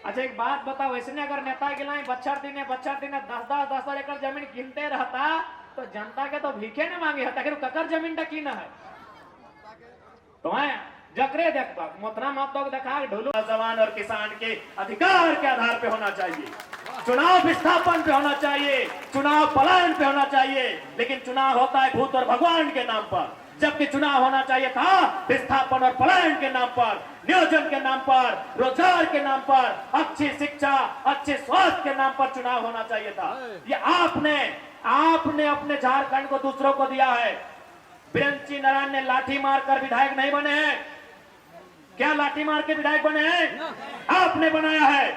अच्छा एक बात बताओ, इसने अगर नेता के लिए बच्चा दिन 10-10 एकड़ जमीन गिनते रहता तो जनता के तो भीखे न मांगे हता, ककर जमीन की न है तो है जकरे देखता मोथरा महतो को देखा ढोलू। जवान और किसान के अधिकार के आधार पे होना चाहिए, चुनाव विस्थापन पे होना चाहिए, चुनाव पलायन पे होना चाहिए। लेकिन चुनाव होता है भूत और भगवान के नाम पर, जबकि चुनाव होना चाहिए था विस्थापन और पलायन के नाम पर, नियोजन के नाम पर, रोजगार के नाम पर, अच्छी शिक्षा, अच्छे स्वास्थ्य के नाम पर चुनाव होना चाहिए था। ये आपने अपने झारखंड को दूसरों को दिया है। बिरंची नारायण ने लाठी मारकर विधायक नहीं बने हैं। क्या लाठी मार के विधायक बने हैं? आपने बनाया है,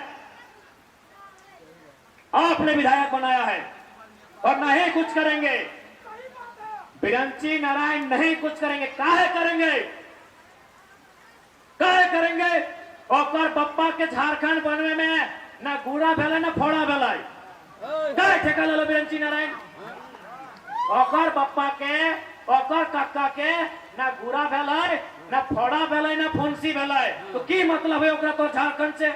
आपने विधायक बनाया है और नहीं कुछ करेंगे। बिरंची नारायण नहीं कुछ करेंगे। काहे करेंगे और पप्पा के झारखंड बनने में ना गुड़ा भेला ना फोड़ा भेला। काहे ठेका ले लो बिरंची नारायण? और पप्पा के और काका के ना गुड़ा भेला ना फोड़ा भेला ना फुंसी भेला। तो की मतलब है ओकरा तो झारखंड से?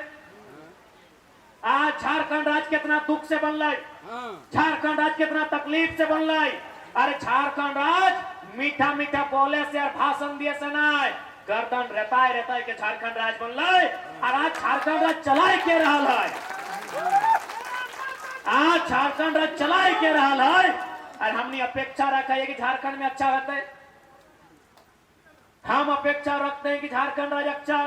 आज झारखंड राज्य कितना दुख से बनल, झारखंड राज्य कितना तकलीफ से बनल। अरे झारखंड राज मीठा मीठा बोले से और भाषण दिए से नहीं, गर्दन रहता है के झारखंड राज बनल और आज झारखंड राज चलाए के रहा है। आज झारखंड राज चलाए के रहा है और हमने अपेक्षा रखा है कि झारखंड में अच्छा होता है। हम अपेक्षा रखते हैं कि झारखंड राज अच्छा।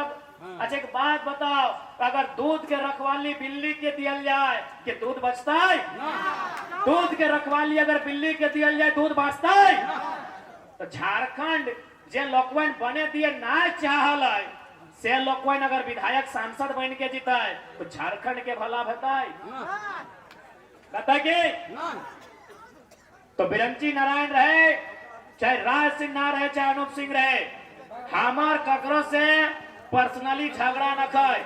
अच्छा एक बात बताओ, अगर दूध के रखवाली बिल्ली के दिया जाए कि दूध बचता है? दूध के रखवाली अगर बिल्ली के दिया जाए दूध बचता है? तो झारखंड जे लोकवन बने दिए ना चाहल है से लोकवन अगर विधायक सांसद बन के जीता है तो झारखंड के भला बताए के तो बिरंची नारायण रहे चाहे राज सिंह ना रहे चाहे अनूप सिंह रहे, हमार ककरो से पर्सनली झगड़ा न खाए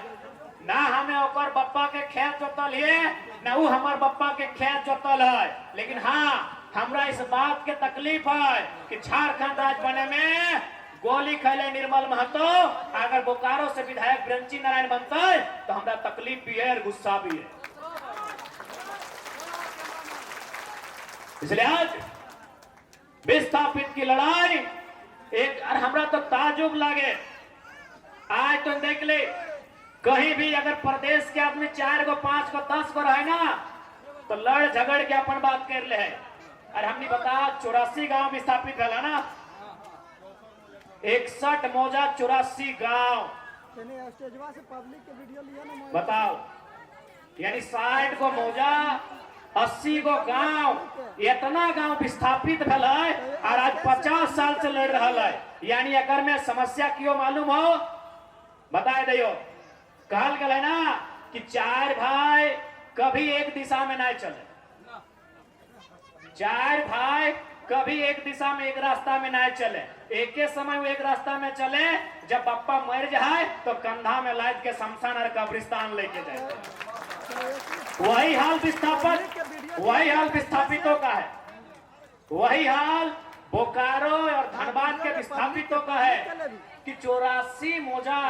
ना, हमें ओकर बप्पा के खेत जोतल है ना वो हमार बप्पा के खेत जोतल है। लेकिन हाँ हमरा इस बात के तकलीफ है कि झारखंड राज बने में गोली खैले निर्मल महतो अगर बोकारो से विधायक बिरंची नारायण बनता है तो हमरा तकलीफ भी है और गुस्सा भी है। इसलिए आज विस्थापित की लड़ाई एक और हमरा तो ताजुब लागे। आज तो देख ले कहीं भी अगर प्रदेश के आदमी 4 गो 5 गो 10 गो रहे ना तो लड़ झगड़ के अपन बात कर ले है। और हमने बता 84 गांव विस्थापित भेला ना, 61 मौजा 84 गांव बताओ, यानी 60 गो मौजा 80 गो गांव, इतना गांव विस्थापित भेल है और आज 50 साल से लड़ रहा है। यानी अगर में समस्या क्यों मालूम हो बताए दियो। कहल गए ना कि 4 भाई कभी एक दिशा में नहीं चले, 4 भाई कभी एक दिशा में एक रास्ता में नहीं चले, एक के समय वो एक रास्ता में चले। जब पप्पा मर जाए तो कंधा में लाद के शमशान और कब्रिस्तान लेके जाए। वही हाल विस्थापितों का है, वही हाल बोकारो और धनबाद के विस्थापितों का है कि 84 मौजा,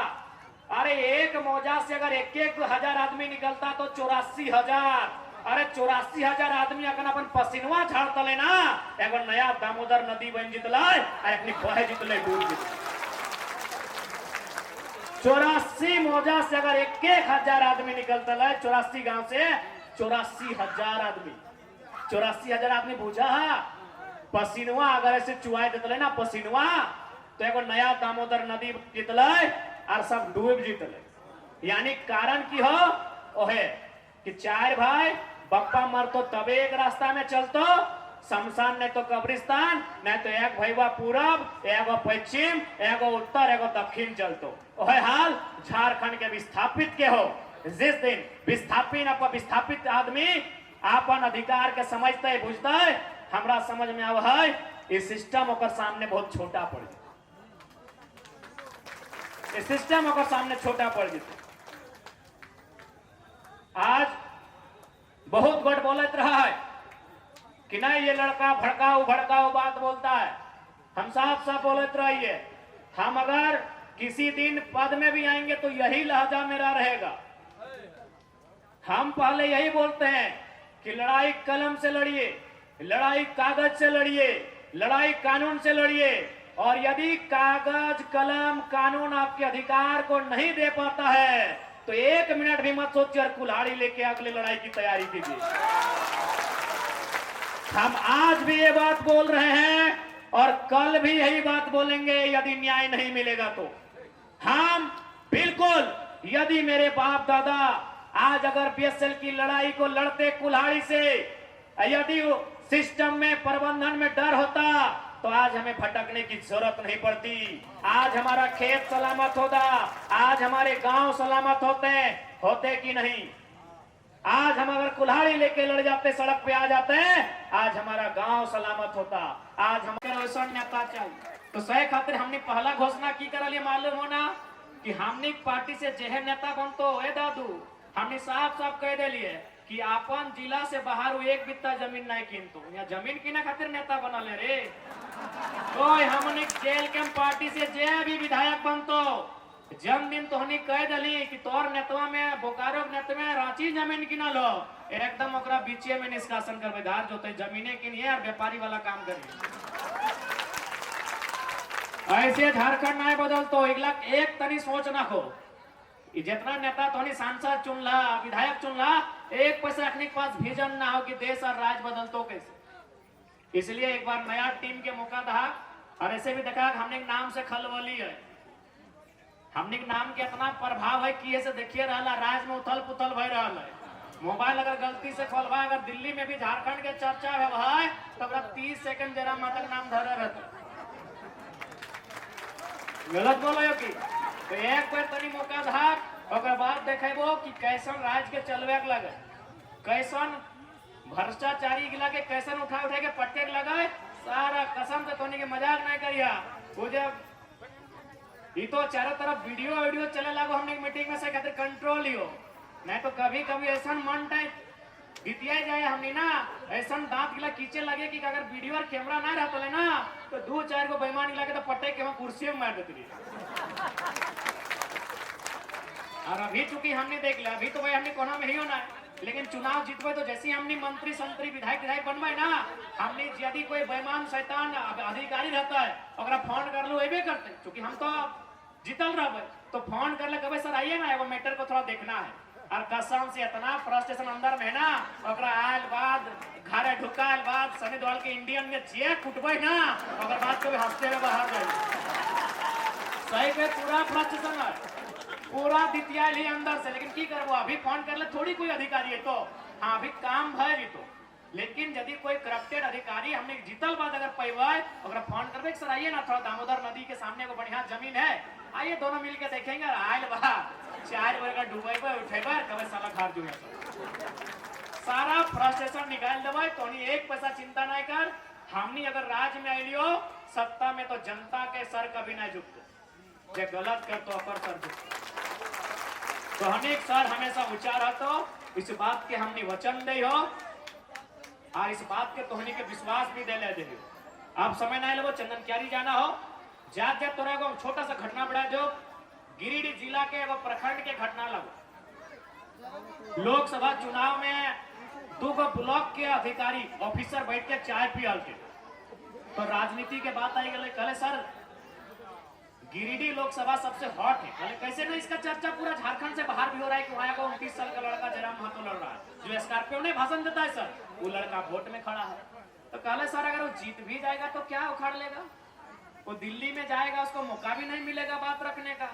अरे एक मौजा से अगर 1-1 हजार आदमी निकलता तो 84,000, अरे 84,000 आदमी अगर अपन पसीनवा झाड़तले ना एगो नया दामोदर नदी बन जितला और अपनी बहे जितले डूब जितले। 84 मौजा से अगर 1-1 हजार आदमी निकलता है 84 गांव से 84,000 आदमी, 84,000 आदमी बुझा पसीनवा अगर ऐसे चुआए देते ना पसीनवा तो एगो नया दामोदर नदी जितल और सब डूब जितल। यानी कारण की हो ओहे कि 4 भाई बप्पा मरतो तबे एक रास्ता में चलतो, शमशान नहीं तो कब्रिस्तान, नहीं तो एक भैया पूरब एगो पश्चिम एगो उत्तर एगो दक्षिण चलतो। ओहे हाल झारखंड के विस्थापित के हो। जिस दिन विस्थापित आदमी अपन अधिकार के समझते बुझते हमरा समझ में आव है इस सिस्टम ओकर सामने बहुत छोटा पड़ जाए, इस सिस्टम ओकर सामने छोटा पड़ जाए। आज बहुत गट बोलत रहा है कि नहीं ये लड़का भड़काऊ बात बोलता है। हम साफ साफ बोलते रहिए, हम अगर किसी दिन पद में भी आएंगे तो यही लहजा मेरा रहेगा। हम पहले यही बोलते हैं कि लड़ाई कलम से लड़िए, लड़ाई कागज से लड़िए, लड़ाई कानून से लड़िए, और यदि कागज कलम कानून आपके अधिकार को नहीं दे पाता है तो 1 मिनट भी मत सोचिए और कुल्हाड़ी लेके अगली लड़ाई की तैयारी कीजिए। हम आज भी ये बात बोल रहे हैं और कल भी यही बात बोलेंगे यदि न्याय नहीं मिलेगा तो। हम बिल्कुल यदि मेरे बाप दादा आज अगर बीएसएल की लड़ाई को लड़ते कुल्हाड़ी से, यदि सिस्टम में प्रबंधन में डर होता तो आज हमें भटकने की जरूरत नहीं पड़ती। आज हमारा खेत सलामत होता, आज हमारे गांव सलामत होते कि नहीं। आज हम अगर कुल्हाड़ी लेके लड़ जाते, सड़क पे आ जाते हैं, आज हमारा गांव सलामत होता। आज हमारे वैसा नेता चाहिए तो सही खातिर हमने पहला घोषणा की करल मालूम होना कि हमने पार्टी से जेहे नेता बनतो हे दादू, हमने साफ साफ कह दिलिए कि अपन जिला से बाहर एक बित्ता जमीन नहीं कीनतो, या जमीन किने खातिर नेता बना ले रे। कोई हमने जेल के पार्टी से जे भी विधायक बनतो जन्मदिन तोहनी कह दली कि तोर नेतवा में बोकारो के नेतवा में रांची जमीन किना लो, एकदम ओकरा बीचे में निष्कासन करबे, धार जोते जमीने किनिए और व्यापारी वाला काम करिए। ऐसे झारखंड नहीं बदल तो एक तनी सोच ना हो, जितना नेता तोहनी सांसद चुनला, विधायक चुनला, एक पैसा रखने के पास विजन ना हो कि देश और राज्य बदल तो कैसे। इसलिए एक बार नया टीम के मौका था, और ऐसे भी देखा हमने नाम से खलबली है, हमने नाम के इतना प्रभाव है कि ऐसे देखिए रहा राज्य में उथल पुथल भय रहा है। मोबाइल अगर गलती से खोलवा, अगर दिल्ली में भी झारखंड के चर्चा है तो 30 सेकंड जरा मातक नाम धरे रहता, गलत बोलो कि तो एक बार तनी मौका धार, और बाद देखेबो कि कैसन राज्य के चलवे लगे, कैसन भ्रष्टाचारी गिला के कैसन उठा के पट्टे लगे, सारा कसम से तोनी के मजाक नहीं करिया। वो जब ये तो चारों तरफ वीडियो चले लागो, हमने मीटिंग में से कहते कंट्रोल ही हो, नहीं तो कभी कभी ऐसा मन टाइप बीतिया जाए हमने ना, ऐसा दांत गिला कीचे लगे कि अगर वीडियो और कैमरा ना रहता ले ना तो 2-4 को बेईमान लगे तो पट्टे के कुर्सी में मार देती। और अभी चूंकि हमने देख लिया, अभी तो भाई हमने कोना में ही होना है, लेकिन चुनाव जीतवे तो जैसे हमने मंत्री संतरी विधायक बनवाए ना, हमने यदि कोई बेईमान शैतान अधिकारी रहता है अगर फोन कर लो एबे करते, क्योंकि हम तो जीतल रहे तो फोन कर ले कभी सर आइए ना, एगो मैटर को थोड़ा देखना है, और कसम से इतना फ्रस्ट्रेशन अंदर में ना, आयल बाद घरे ढुकाल बाद सनी देओल के इंडियन में जे कुटबे ना, अगर बात कभी हंसते हुए बाहर जाए, सही पे पूरा फ्रस्ट्रेशन है, पूरा दितियाल ही अंदर से। लेकिन की करबो, अभी फोन कर ले थोड़ी कोई अधिकारी है तो हाँ अभी काम भय तो, लेकिन यदि कोई करप्टेड अधिकारी हमने जीतल बाद अगर पैबे अगर फोन करबे सर आइए ना, थोड़ा दामोदर नदी के सामने को बढ़िया जमीन है, आइए दोनों मिलके देखेंगे, आयल बा 4 बजे का डूबेबे उठेबे कबे साला घर जुए, सारा फ्रस्ट्रेशन निकाल देबे, तोनी एक पैसा चिंता नहीं कर। हमनी अगर राज में आइलियो सत्ता में तो जनता के सर कभी नहीं झुकते, जे गलत कर तो अपर सर झुकते, तो हनेक सर हमेशा ऊंचा रहतो, इस बात के हमने वचन दे हो, और इस बात के तोहनी के विश्वास भी दे ले दे। अब समय नहीं लगो, चंदन क्यारी जाना हो, जात तोरा को छोटा सा घटना बढ़ा, जो गिरिडीह जिला के एगो प्रखंड के घटना लगो, लोकसभा चुनाव में 2 ब्लॉक के अधिकारी ऑफिसर बैठ के चाय पियल के, तो राजनीति के बात आई गए, कहले सर गिरिडीह लोकसभा सबसे हॉट है, कहले कैसे नहीं, इसका चर्चा पूरा झारखंड से बाहर भी हो रहा है कि वहां का 29 साल का लड़का जयराम महतो लड़ रहा है, जो स्कॉर्पियो ने भाषण देता है सर, वो लड़का वोट में खड़ा है। तो कहले सर अगर वो जीत भी जाएगा तो क्या उखाड़ लेगा, वो दिल्ली में जाएगा उसको मौका भी नहीं मिलेगा बात रखने का,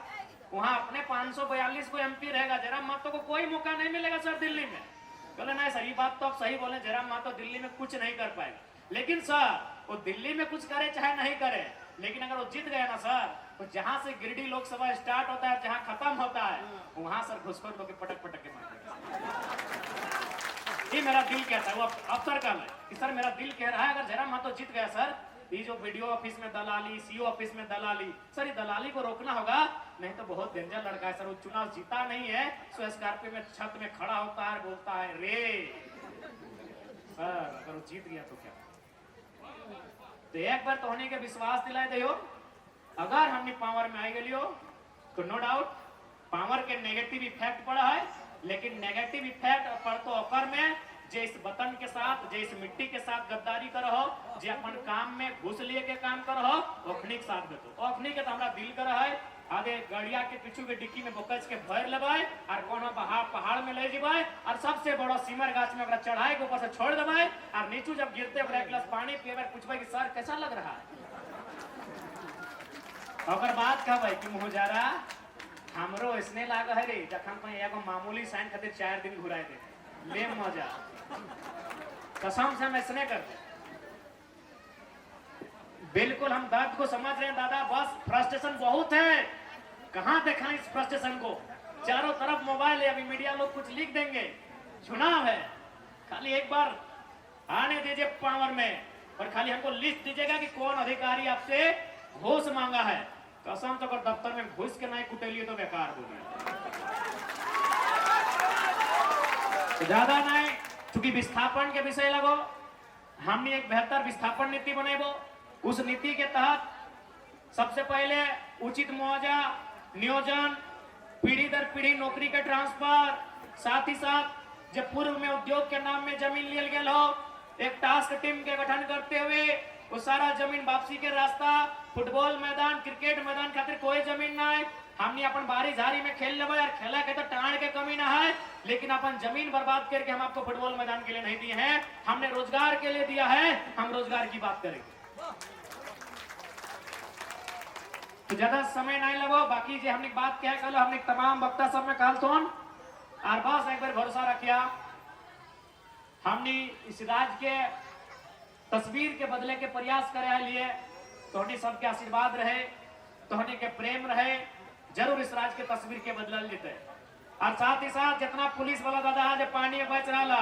वहां अपने 542 को एमपी रहेगा, जयराम महतो को कोई मौका नहीं मिलेगा सर दिल्ली में। बोले नहीं सर ये बात तो आप सही बोले, जयराम महतो दिल्ली में कुछ नहीं कर पाएगा, लेकिन सर वो दिल्ली में कुछ करे चाहे नहीं करे, लेकिन अगर वो जीत गया ना सर, तो जहां से गिरिडीह लोकसभा स्टार्ट होता है जहां खत्म होता है वहां सर घुसखोर लोग पटक के मारते। ये मेरा दिल कहता है, वो अफसर का है कि सर मेरा दिल कह रहा है अगर जयराम महतो जीत गया सर, ये जो वीडियो ऑफिस में दलाली, सीओ ऑफिस में दलाली, सर ये दलाली को रोकना होगा, नहीं तो बहुत डेंजर लड़का है सर, वो चुनाव जीता नहीं है, सो स्कॉर्पियो में छत में खड़ा होता है, बोलता है रे सर अगर वो जीत गया तो क्या। तो एक बार तोहनी के विश्वास दिलाए दे, अगर हमने पावर में आई गलियो तो नो डाउट पावर के नेगेटिव इफेक्ट पड़ा है, लेकिन नेगेटिव इफेक्ट पड़तो ओकर में जे इस वतन के साथ, जे इस मिट्टी के साथ गद्दारी करहो, जे अपन काम में घुस लिए के काम करहो, ओखनी के साथ देतो, ओखनी के तो हमरा दिल कर है, आगे गड़िया के पीछू के डिक्की में बोकच के भर लेबै, और कोनो पहाड़ में ले जेबै, और सबसे बड़ा सिमर गाछ में ओकरा चढ़ाई के ऊपर से छोड़ देबै, और नीचू जब गिरते ओकरा एक गिलास पानी पिएबै, पूछबै कि सर कैसा लग रहा है, और बात कहबै कि मुहजारा हमरो इसने लाग है रे, जखन कोई एगो मामूली साइन खातिर 4 दिन घुराए दे ले मजा, कसम से हम इसने करते। बिल्कुल हम दर्द को समझ रहे हैं दादा, बस फ्रस्ट्रेशन बहुत है, कहां देखा इस फ्रस्ट्रेशन को, चारों तरफ मोबाइल है, अभी मीडिया लोग कुछ लिख देंगे, चुनाव है, खाली एक बार आने दीजिए पावर में, और खाली हमको लिस्ट दीजिएगा कि कौन अधिकारी आपसे घूस मांगा है, कसम तो अगर दफ्तर में घुस के नहीं कुटेलिए तो बेकार हो गया, तो ज्यादा नहीं, चूंकि विस्थापन के विषय लगो, हमने एक बेहतर विस्थापन नीति बनेबो, उस नीति के तहत सबसे पहले उचित मुआवजा नियोजन, पीढ़ी दर पीढ़ी नौकरी के ट्रांसफर, साथ ही साथ जब पूर्व में उद्योग के नाम में जमीन लियल गेल हो, एक टास्क टीम के गठन करते हुए वो सारा जमीन वापसी के रास्ता, फुटबॉल मैदान, क्रिकेट मैदान खातिर कोई जमीन ना है। हमने अपन बारी झारी में खेल लेवे और खेला के तो टाण के कमी ना है, लेकिन अपन जमीन बर्बाद करके हम आपको फुटबॉल मैदान के लिए नहीं दिए हैं, हमने रोजगार के लिए दिया है। हम रोजगार की बात करेंगे तो ज्यादा समय नहीं लगो। बाकी जो हमने बात क्या कल हमने तमाम वक्ता सब में कहल थोन और बस एक बार भरोसा रखिया, हमने इस राज्य के तस्वीर के बदले के प्रयास करे लिए तोहनी सबके आशीर्वाद रहे, तोहनी के प्रेम रहे, जरूर इस राज्य के तस्वीर के बदल लेते। और साथ ही साथ जितना पुलिस वाला दादा आज पानी में बच रहा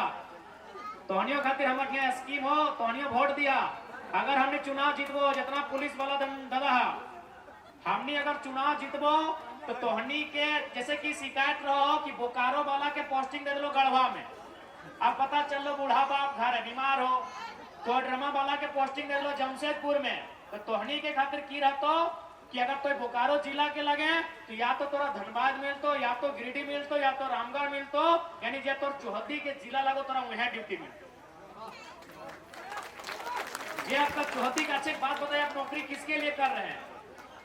तोहनियों खातिर हमारे स्कीम हो, तोहनियों वोट दिया। अगर हमने चुनाव जीतबो, जितना पुलिस वाला दादा हमने अगर चुनाव जीतबो तो तोहनी के जैसे कि शिकायत रहो कि बोकारो वाला के पोस्टिंग दे दो गढ़वा में, अब पता चल लो बूढ़ा बाप घर बीमार हो, कोडरमा वाला के पोस्टिंग दे दो जमशेदपुर में, तो तोहनी के खातिर की रहतो कि अगर तो बोकारो जिला के लगे तो या तो तोरा धनबाद मिलतो, या तो गिरिडीह मिलतो, या तो रामगढ़ मिलतो, यानी जे तोर चौहदी के जिला लगो तोरा वहां ड्यूटी मिलतो। ये आपका चौहदी का अच्छी बात बताइए, आप नौकरी किसके लिए कर रहे हैं?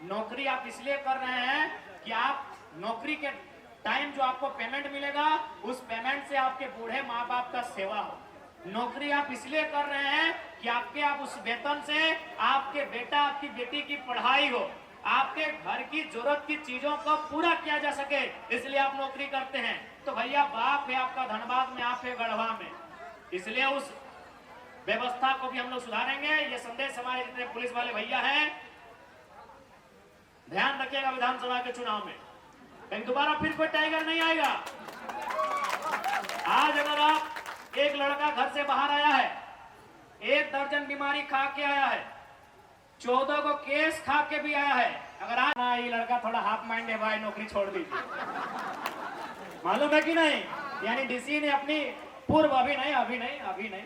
नौकरी आप इसलिए कर रहे हैं कि आप नौकरी के टाइम जो आपको पेमेंट मिलेगा उस पेमेंट से आपके बूढ़े माँ बाप का सेवा हो। नौकरी आप इसलिए कर रहे हैं कि आपके आप उस वेतन से आपके बेटा आपकी बेटी की पढ़ाई हो, आपके घर की जरूरत की चीजों को पूरा किया जा सके, इसलिए आप नौकरी करते हैं। तो भैया बाप है आपका धनबाद में, आप है गढ़वा में, इसलिए उस व्यवस्था को भी हम लोग सुधारेंगे। ये संदेश हमारे जितने पुलिस वाले भैया हैं ध्यान रखिएगा, विधानसभा के चुनाव में कहीं दोबारा फिर कोई टाइगर नहीं आएगा। आज अगर आप एक लड़का घर से बाहर आया है, 1 दर्जन बीमारी खा के आया है, 14 को केस खा के भी आया है, अगर आज ना ये लड़का थोड़ा हाफ माइंड है भाई नौकरी छोड़ दीजिए, मालूम है कि नहीं? यानी डीसी ने अपनी पूर्व अभी नहीं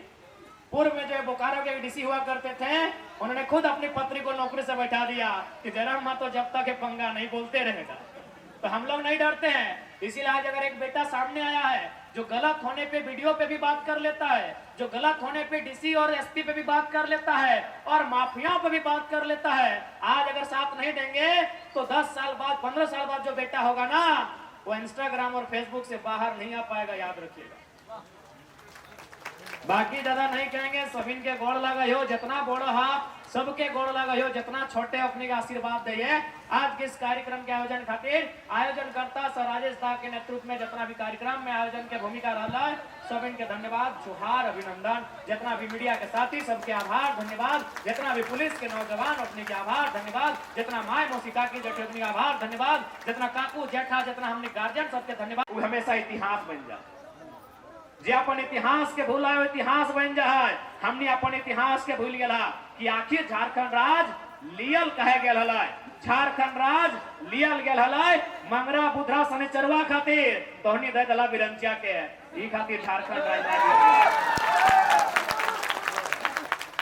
पूर्व में जो बोकारो के डीसी हुआ करते थे उन्होंने खुद अपनी पत्नी को नौकरी से बैठा दिया कि जरा मत तो जब तक पंगा नहीं बोलते रहेगा। तो हम लोग नहीं डरते हैं, इसीलिए आज अगर एक बेटा सामने आया है जो गलत होने पे वीडियो पे भी बात कर लेता है, जो गलत होने पे डीसी और एसपी पे भी बात कर लेता है और माफियाओं पे भी बात कर लेता है, आज अगर साथ नहीं देंगे तो 10 साल बाद 15 साल बाद जो बेटा होगा ना वो इंस्टाग्राम और फेसबुक से बाहर नहीं आ पाएगा, याद रखिएगा। बाकी ज्यादा नहीं कहेंगे, सभी के गोड़ लगा हो, जितना बड़ा हा सबके गोड़ लगा हो, जितना छोटे अपने का आशीर्वाद दिए। आज के इस कार्यक्रम के आयोजन खातिर आयोजनकर्ता सर राजेश साह के नेतृत्व में जितना भी कार्यक्रम में आयोजन के भूमिका रहा है सब इनके धन्यवाद, जोहार, अभिनंदन। जितना भी मीडिया के साथी सबके आभार, धन्यवाद। जितना भी पुलिस के नौजवान अपने के आभार, धन्यवाद। जितना माए मौसी काकी जेठे आभार, धन्यवाद। जितना काकू जेठा जितना हमने गार्जियन सबके धन्यवाद। वो हमेशा इतिहास बन जाए, जे अपन इतिहास के भूला इतिहास बन जाए। हमने अपन इतिहास के भूल गया कि आखिर झारखंड राज लियल कहे गेल हलै, झारखंड राज लियल गेल हलै मंगरा बुधरा शनिचरवा खातिर, तोहनी दे दला बिरंचिया के ई खातिर झारखंड राज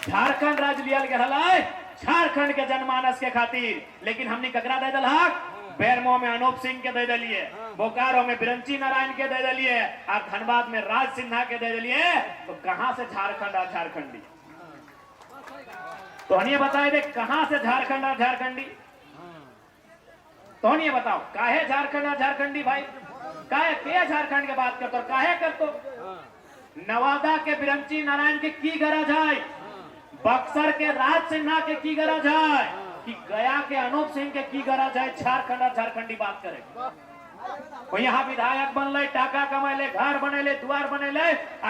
झारखंड राज लियल गेल हलै झारखंड के जनमानस के खातिर। लेकिन हमने ककरा दे दलहक? बेरमो में अनूप सिंह के दे दिलिए, बोकारो में बिरंची नारायण के दे दिलिए और धनबाद में राज सिन्हा के दे दिलिए। तो कहां से झारखंड और झारखंडी? तो हनिए बताए दे कहां से झारखंड और झारखंडी? तो हनिए बताओ काहे झारखंड और झारखंडी भाई? काहे के झारखंड के बात करते काहे करतो? नवादा के बिरंची नारायण के की गरज है? बक्सर के राज सिन्हा के की गरज है? कि गया के अनूप सिंह के की गरज है? झारखंड और झारखंडी बात करे। यहाँ विधायक बनले, टाका कमाइले, घर बनेले, द्वार बनेले।